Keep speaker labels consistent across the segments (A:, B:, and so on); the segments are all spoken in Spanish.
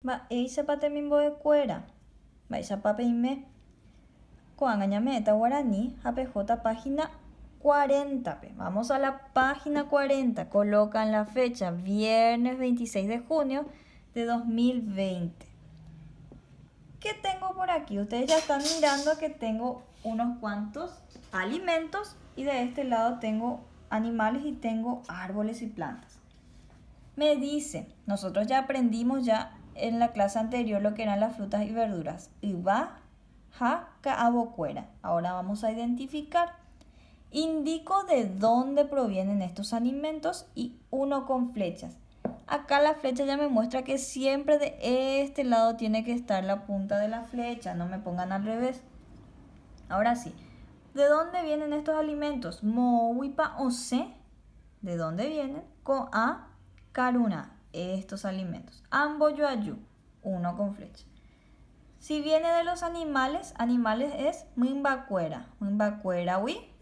A: Va, ella pate mimbo de cuera. Va, ella pape ime. Coangañame esta guaraní, APJ página 40. Vamos a la página 40. Colocan la fecha, viernes 26 de junio de 2020. ¿Qué tengo por aquí? Ustedes ya están mirando que tengo unos cuantos alimentos y de este lado tengo animales y tengo árboles y plantas. Me dice, nosotros ya aprendimos ya en la clase anterior lo que eran las frutas y verduras. Iba, ja, caabocuera. Ahora vamos a identificar. Indico de dónde provienen estos alimentos y uno con flechas. Acá la flecha ya me muestra que siempre de este lado tiene que estar la punta de la flecha, no me pongan al revés. Ahora sí, ¿de dónde vienen estos alimentos? Mowipa o se, ¿de dónde vienen? Con a, caruna, estos alimentos. Amboyoayu, uno con flecha. Si viene de los animales, animales es mimbacuera, mimbacuerawi,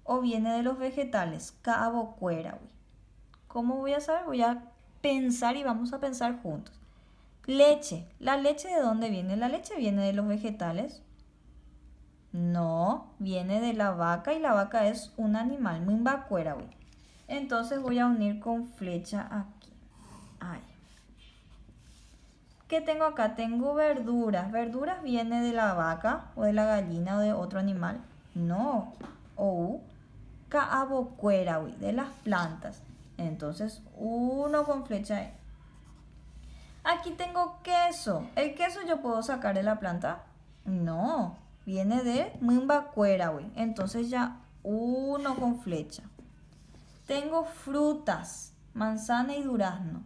A: o viene de los vegetales, caabocuerawi. ¿Cómo voy a saber? Voy a pensar y vamos a pensar juntos. Leche. ¿La leche de dónde viene? ¿La leche viene de los vegetales? No, viene de la vaca y la vaca es un animal, mimbacuerawi. Entonces voy a unir con flecha aquí. Ahí. ¿Qué tengo acá? Tengo verduras. ¿Verduras viene de la vaca o de la gallina o de otro animal? No. O caabocuerawi, de las plantas. Entonces, uno con flecha ahí. Aquí tengo queso. ¿El queso yo puedo sacar de la planta? No, viene de mimbacuerawi. Entonces ya uno con flecha. Tengo frutas, manzana y durazno.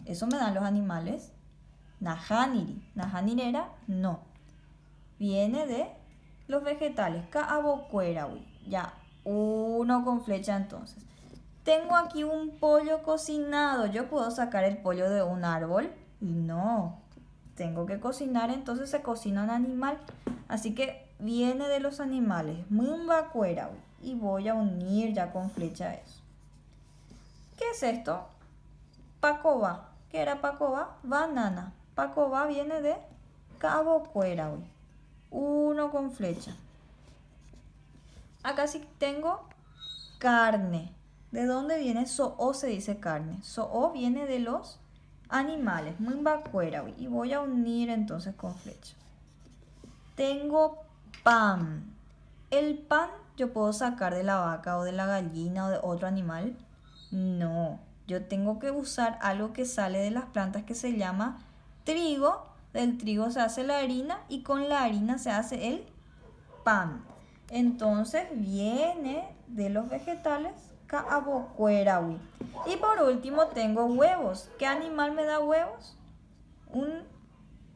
A: ¿Eso me dan los animales? Najaniri. Najanirera, no. Viene de los vegetales, caabocuerawi. Ya uno con flecha entonces. Tengo aquí un pollo cocinado. ¿Yo puedo sacar el pollo de un árbol? No. Tengo que cocinar, entonces se cocina un animal. Así que viene de los animales. Mimbacuerawi. Y voy a unir ya con flecha eso. ¿Qué es esto? Pacoba. ¿Qué era pacoba? Banana. Pacoba viene de caabocuerawi. Uno con flecha. Acá sí tengo carne. ¿De dónde viene? So'o se dice carne. So'o viene de los animales. Mimbacuerawi. Y voy a unir entonces con flecha. Tengo pan. ¿El pan yo puedo sacar de la vaca o de la gallina o de otro animal? No. Yo tengo que usar algo que sale de las plantas que se llama trigo. Del trigo se hace la harina y con la harina se hace el pan. Entonces viene de los vegetales caabocuerawi. Y por último tengo huevos. ¿Qué animal me da huevos? Una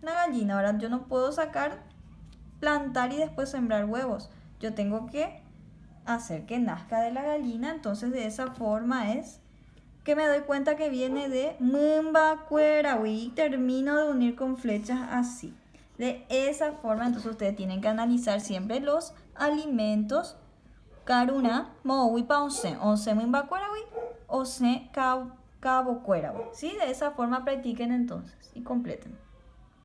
A: gallina. Ahora yo no puedo sacar, plantar y después sembrar huevos. Yo tengo que hacer que nazca de la gallina. Entonces de esa forma es que me doy cuenta que viene de mimbacuerawi y termino de unir con flechas así. De esa forma, entonces ustedes tienen que analizar siempre los alimentos. Caruna, mowipa once mimbacuerawi, once caabocuerawi. ¿Sí? De esa forma practiquen entonces y completen.